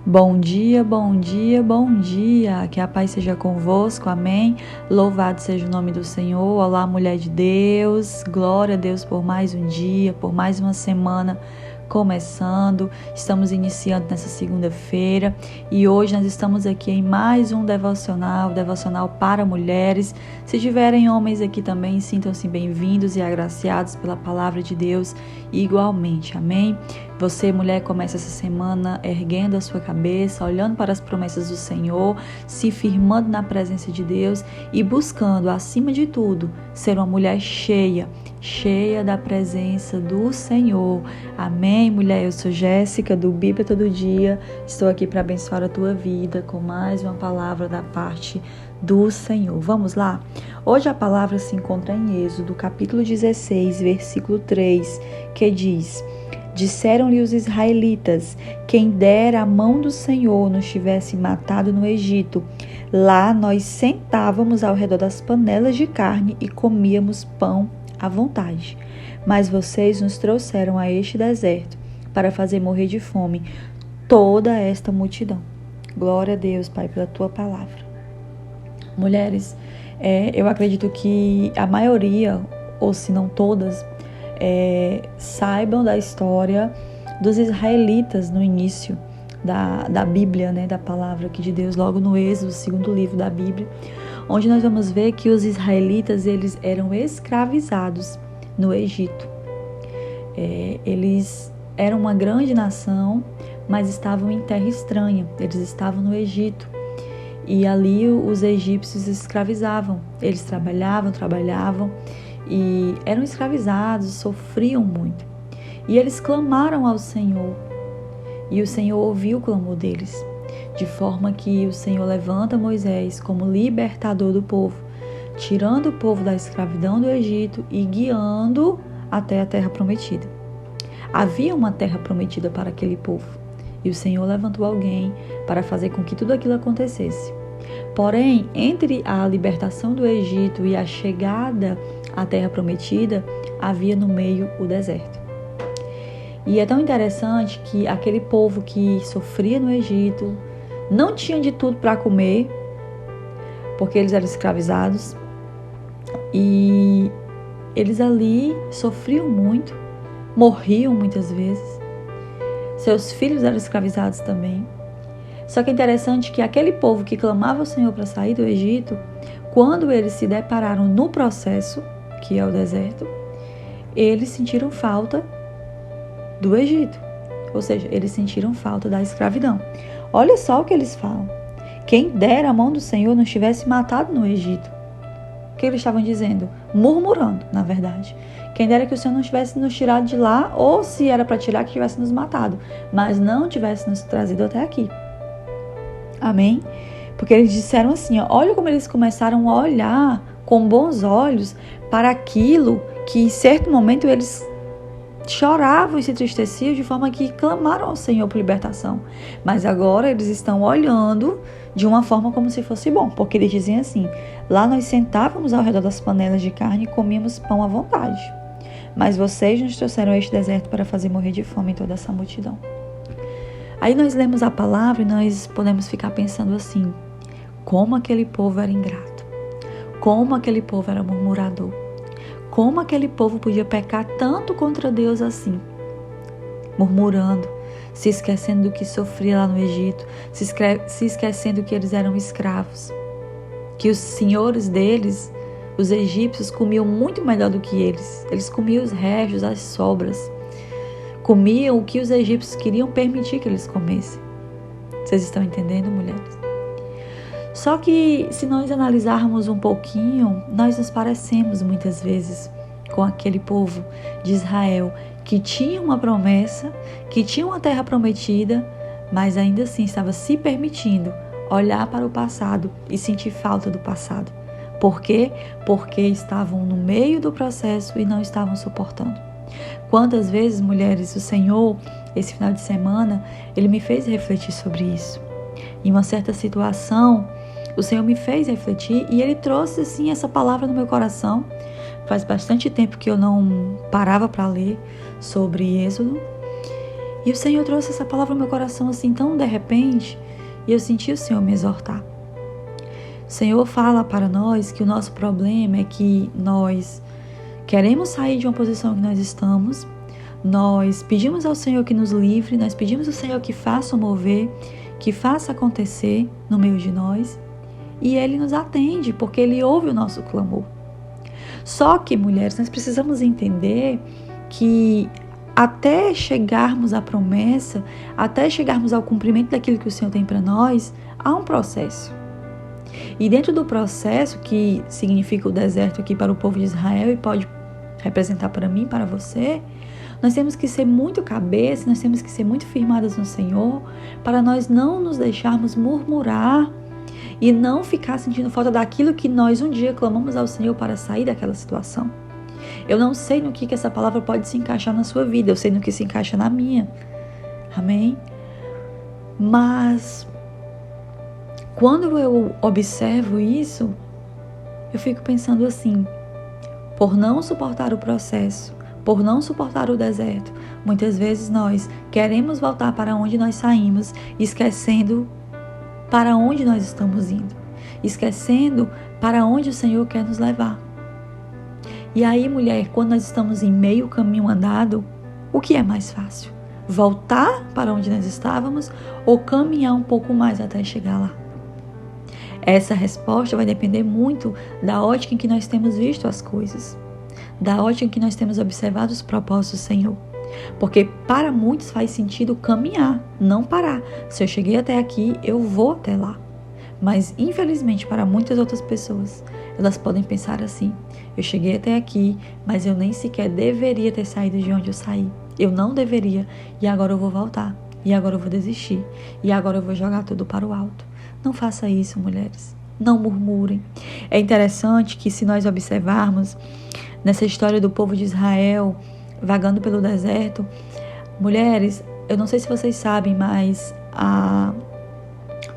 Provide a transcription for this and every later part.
Bom dia, bom dia, bom dia. Que a paz seja convosco, amém. Louvado seja o nome do Senhor. Olá, mulher de Deus. Glória a Deus por mais um dia, por mais uma semana começando. Estamos iniciando nessa segunda-feira e hoje nós estamos aqui em mais um devocional para mulheres. Se tiverem homens aqui também, sintam-se bem-vindos e agraciados pela palavra de Deus igualmente, amém. Você, mulher, começa essa semana erguendo a sua cabeça, olhando para as promessas do Senhor, se firmando na presença de Deus e buscando, acima de tudo, ser uma mulher cheia da presença do Senhor. Amém, mulher? Eu sou Jéssica, do Bíblia Todo Dia. Estou aqui para abençoar a tua vida com mais uma palavra da parte do Senhor. Vamos lá? Hoje a palavra se encontra em Êxodo, capítulo 16, versículo 3, que diz: Disseram-lhe os israelitas: quem dera a mão do Senhor nos tivesse matado no Egito. Lá nós sentávamos ao redor das panelas de carne e comíamos pão à vontade. Mas vocês nos trouxeram a este deserto para fazer morrer de fome toda esta multidão. Glória a Deus, Pai, pela tua palavra. Mulheres, eu acredito que a maioria, ou se não todas, saibam da história dos israelitas no início da Bíblia, da palavra aqui de Deus, logo no Êxodo, segundo livro da Bíblia, onde nós vamos ver que os israelitas eles eram escravizados no Egito. Eles eram uma grande nação, mas estavam em terra estranha, eles estavam no Egito. E ali os egípcios escravizavam, eles trabalhavam e eram escravizados, sofriam muito. E eles clamaram ao Senhor, e o Senhor ouviu o clamor deles, de forma que o Senhor levanta Moisés como libertador do povo, tirando o povo da escravidão do Egito e guiando até a terra prometida. Havia uma terra prometida para aquele povo, e o Senhor levantou alguém para fazer com que tudo aquilo acontecesse. Porém, entre a libertação do Egito e a chegada à terra prometida, havia no meio o deserto. E é tão interessante que aquele povo que sofria no Egito não tinha de tudo para comer, porque eles eram escravizados, e eles ali sofriam muito, morriam muitas vezes, seus filhos eram escravizados também. Só que é interessante que aquele povo que clamava ao Senhor para sair do Egito, quando eles se depararam no processo, que é o deserto, eles sentiram falta do Egito, ou seja, eles sentiram falta da escravidão. Olha só o que eles falam: quem dera a mão do Senhor nos tivesse matado no Egito. O que eles estavam dizendo? Murmurando, na verdade. Quem dera que o Senhor não tivesse nos tirado de lá, ou se era para tirar, que tivesse nos matado, mas não tivesse nos trazido até aqui. Amém? Porque eles disseram assim, olha como eles começaram a olhar com bons olhos para aquilo que em certo momento eles choravam e se entristeciam, de forma que clamaram ao Senhor por libertação. Mas agora eles estão olhando de uma forma como se fosse bom, porque eles dizem assim: lá nós sentávamos ao redor das panelas de carne e comíamos pão à vontade. Mas vocês nos trouxeram a este deserto para fazer morrer de fome toda essa multidão. Aí nós lemos a palavra e nós podemos ficar pensando assim: como aquele povo era ingrato, como aquele povo era murmurador, como aquele povo podia pecar tanto contra Deus assim, murmurando, se esquecendo do que sofria lá no Egito, se esquecendo que eles eram escravos, que os senhores deles, os egípcios, comiam muito melhor do que eles comiam os restos, as sobras, comiam o que os egípcios queriam permitir que eles comessem. Vocês estão entendendo, mulheres? Só que se nós analisarmos um pouquinho, nós nos parecemos muitas vezes com aquele povo de Israel que tinha uma promessa, que tinha uma terra prometida, mas ainda assim estava se permitindo olhar para o passado e sentir falta do passado. Por quê? Porque estavam no meio do processo e não estavam suportando. Quantas vezes, mulheres, o Senhor, esse final de semana, Ele me fez refletir sobre isso. Em uma certa situação, o Senhor me fez refletir e Ele trouxe assim essa palavra no meu coração. Faz bastante tempo que eu não parava para ler sobre Êxodo. E o Senhor trouxe essa palavra no meu coração assim tão de repente, e eu senti o Senhor me exortar. O Senhor fala para nós que o nosso problema é que nós queremos sair de uma posição que nós estamos, nós pedimos ao Senhor que nos livre, nós pedimos ao Senhor que faça o mover, que faça acontecer no meio de nós, e Ele nos atende, porque Ele ouve o nosso clamor. Só que, mulheres, nós precisamos entender que até chegarmos à promessa, até chegarmos ao cumprimento daquilo que o Senhor tem para nós, há um processo. E dentro do processo, que significa o deserto aqui para o povo de Israel e pode representar para mim, para você, nós temos que ser muito cabeça, nós temos que ser muito firmadas no Senhor, para nós não nos deixarmos murmurar e não ficar sentindo falta daquilo que nós um dia clamamos ao Senhor para sair daquela situação. Eu não sei no que essa palavra pode se encaixar na sua vida, eu sei no que se encaixa na minha. Amém? Mas quando eu observo isso, eu fico pensando assim, por não suportar o processo, por não suportar o deserto, muitas vezes nós queremos voltar para onde nós saímos, esquecendo para onde nós estamos indo, esquecendo para onde o Senhor quer nos levar. E aí, mulher, quando nós estamos em meio caminho andado, o que é mais fácil? Voltar para onde nós estávamos ou caminhar um pouco mais até chegar lá? Essa resposta vai depender muito da ótica em que nós temos visto as coisas, da ótica em que nós temos observado os propósitos do Senhor. Porque para muitos faz sentido caminhar, não parar. Se eu cheguei até aqui, eu vou até lá. Mas infelizmente para muitas outras pessoas, elas podem pensar assim, eu cheguei até aqui, mas eu nem sequer deveria ter saído de onde eu saí. Eu não deveria, e agora eu vou voltar, e agora eu vou desistir, e agora eu vou jogar tudo para o alto. Não faça isso, mulheres. Não murmurem. É interessante que, se nós observarmos nessa história do povo de Israel vagando pelo deserto, mulheres, eu não sei se vocês sabem, mas a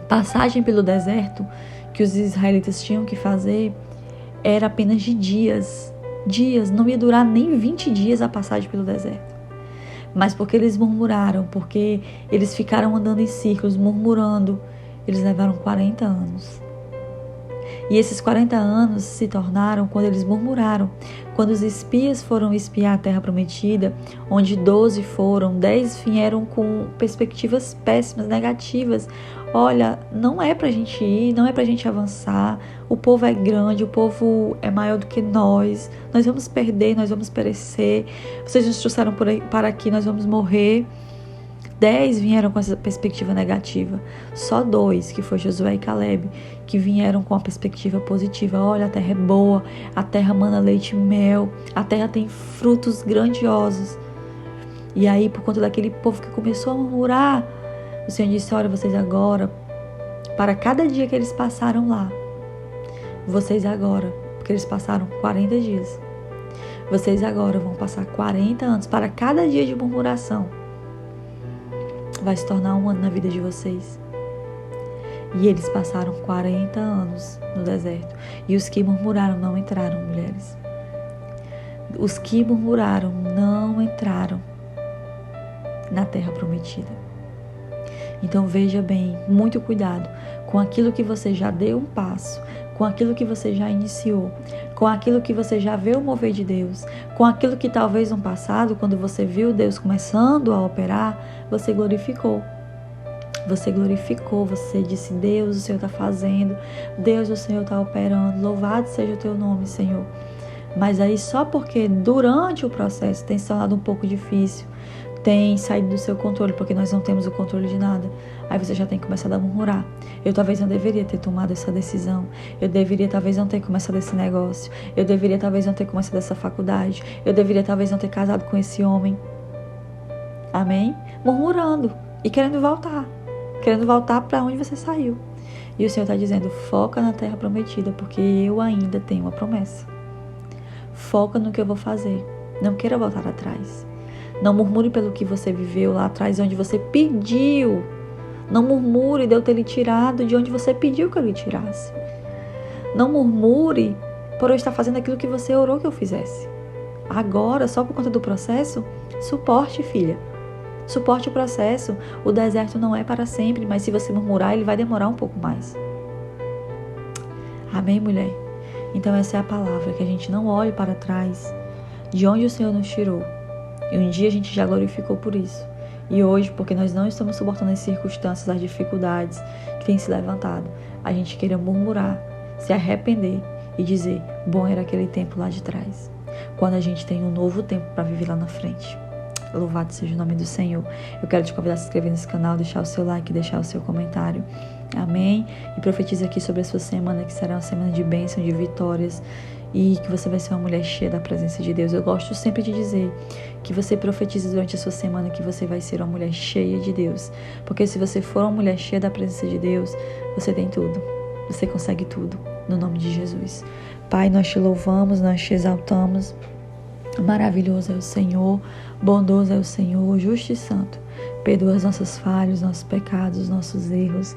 passagem pelo deserto que os israelitas tinham que fazer era apenas de dias. Não ia durar nem 20 dias a passagem pelo deserto. Mas porque eles murmuraram, porque eles ficaram andando em círculos, murmurando, eles levaram 40 anos. E esses 40 anos se tornaram quando eles murmuraram. Quando os espias foram espiar a terra prometida, onde 12 foram, 10 vieram com perspectivas péssimas, negativas. Olha, não é pra gente ir, não é pra gente avançar. O povo é grande, o povo é maior do que nós. Nós vamos perder, nós vamos perecer. Vocês nos trouxeram para aqui, nós vamos morrer. 10 vieram com essa perspectiva negativa. Só 2, que foi Josué e Caleb, que vieram com a perspectiva positiva. Olha, a terra é boa, a terra mana leite e mel, a terra tem frutos grandiosos. E aí, por conta daquele povo que começou a murmurar, o Senhor disse, olha, vocês agora, para cada dia que eles passaram lá, vocês agora, porque eles passaram 40 dias, vocês agora vão passar 40 anos, para cada dia de murmuração, vai se tornar um ano na vida de vocês. E eles passaram 40 anos no deserto. E os que murmuraram não entraram, mulheres. Os que murmuraram não entraram na terra prometida. Então veja bem, muito cuidado com aquilo que você já deu um passo, com aquilo que você já iniciou, com aquilo que você já vê o mover de Deus, com aquilo que talvez no passado, quando você viu Deus começando a operar, você glorificou. Você glorificou, você disse, Deus, o Senhor está fazendo, Deus, o Senhor está operando, louvado seja o teu nome, Senhor. Mas aí só porque durante o processo tem se tornado um pouco difícil, tem saído do seu controle, porque nós não temos o controle de nada, aí você já tem começado a murmurar. Eu talvez não deveria ter tomado essa decisão, eu deveria talvez não ter começado esse negócio, eu deveria talvez não ter começado essa faculdade, eu deveria talvez não ter casado com esse homem. Amém? Murmurando e querendo voltar para onde você saiu. E o Senhor está dizendo, foca na terra prometida, porque eu ainda tenho uma promessa. Foca no que eu vou fazer, não queira voltar atrás. Não murmure pelo que você viveu lá atrás, onde você pediu. Não murmure de eu ter lhe tirado de onde você pediu que eu lhe tirasse. Não murmure por eu estar fazendo aquilo que você orou que eu fizesse. Agora, só por conta do processo, suporte, filha. Suporte o processo. O deserto não é para sempre, mas se você murmurar, ele vai demorar um pouco mais. Amém, mulher? Então essa é a palavra, que a gente não olhe para trás, de onde o Senhor nos tirou. E um dia a gente já glorificou por isso. E hoje, porque nós não estamos suportando as circunstâncias, as dificuldades que têm se levantado, a gente queira murmurar, se arrepender e dizer, bom era aquele tempo lá de trás, quando a gente tem um novo tempo para viver lá na frente. Louvado seja o nome do Senhor. Eu quero te convidar a se inscrever nesse canal, deixar o seu like, deixar o seu comentário. Amém? E profetiza aqui sobre a sua semana, que será uma semana de bênção, de vitórias, e que você vai ser uma mulher cheia da presença de Deus. Eu gosto sempre de dizer que você profetize durante a sua semana que você vai ser uma mulher cheia de Deus. Porque se você for uma mulher cheia da presença de Deus, você tem tudo. Você consegue tudo, no nome de Jesus. Pai, nós te louvamos, nós te exaltamos. Maravilhoso é o Senhor, bondoso é o Senhor, justo e santo. Perdoa as nossas falhas, nossos pecados, nossos erros,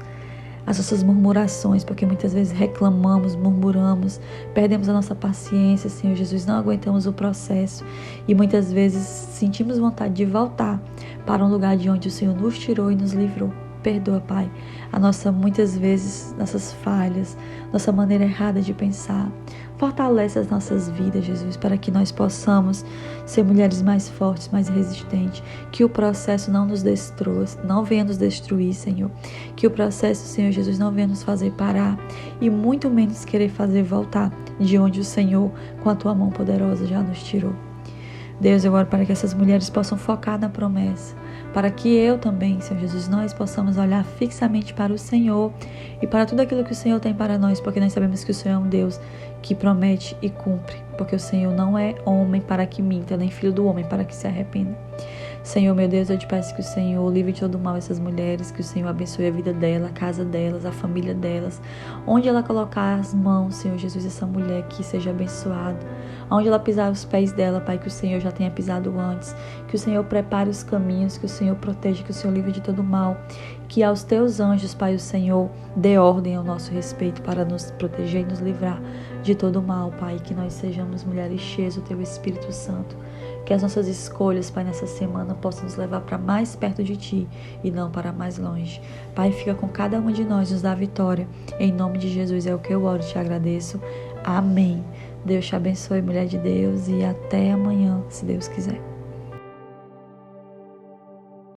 as nossas murmurações, porque muitas vezes reclamamos, murmuramos, perdemos a nossa paciência, Senhor Jesus, não aguentamos o processo e muitas vezes sentimos vontade de voltar para um lugar de onde o Senhor nos tirou e nos livrou. Perdoa, Pai, muitas vezes, nossas falhas, nossa maneira errada de pensar. Fortalece as nossas vidas, Jesus, para que nós possamos ser mulheres mais fortes, mais resistentes. Que o processo não nos destrua, não venha nos destruir, Senhor. Que o processo, Senhor Jesus, não venha nos fazer parar e muito menos querer fazer voltar de onde o Senhor, com a Tua mão poderosa, já nos tirou. Deus, eu oro para que essas mulheres possam focar na promessa, para que eu também, Senhor Jesus, nós possamos olhar fixamente para o Senhor e para tudo aquilo que o Senhor tem para nós, porque nós sabemos que o Senhor é um Deus que promete e cumpre, porque o Senhor não é homem para que minta, nem filho do homem para que se arrependa. Senhor, meu Deus, eu te peço que o Senhor livre de todo mal essas mulheres, que o Senhor abençoe a vida dela, a casa delas, a família delas. Onde ela colocar as mãos, Senhor Jesus, essa mulher que seja abençoada. Onde ela pisar os pés dela, Pai, que o Senhor já tenha pisado antes. Que o Senhor prepare os caminhos, que o Senhor proteja, que o Senhor livre de todo mal. Que aos teus anjos, Pai, o Senhor dê ordem ao nosso respeito para nos proteger e nos livrar de todo mal, Pai. Que nós sejamos mulheres cheias do teu Espírito Santo. Que as nossas escolhas, Pai, nessa semana possam nos levar para mais perto de Ti e não para mais longe. Pai, fica com cada uma de nós, nos dá vitória. Em nome de Jesus é o que eu oro e te agradeço. Amém. Deus te abençoe, mulher de Deus, e até amanhã, se Deus quiser.